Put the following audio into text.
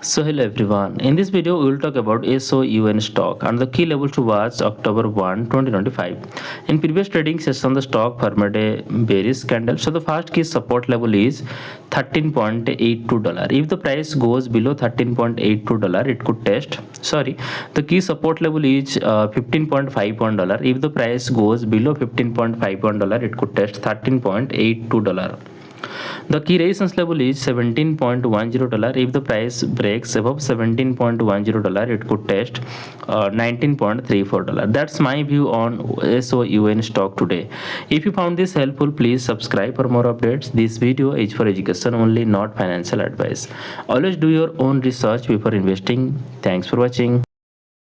So hello everyone, in this video we will talk about SOUN stock and the key levels to watch October 1, 2025. In previous trading session the stock formed a bearish candle, so the first key support level is $13.82. If the price goes below $13.82 it could test, the key support level is $15.51. If the price goes below $15.51 it could test $13.82. The key resistance level is $17.10. If the price breaks above $17.10, it could test $19.34. That's my view on SOUN stock today. If you found this helpful, please subscribe for more updates. This video is for education only, not financial advice. Always do your own research before investing. Thanks for watching.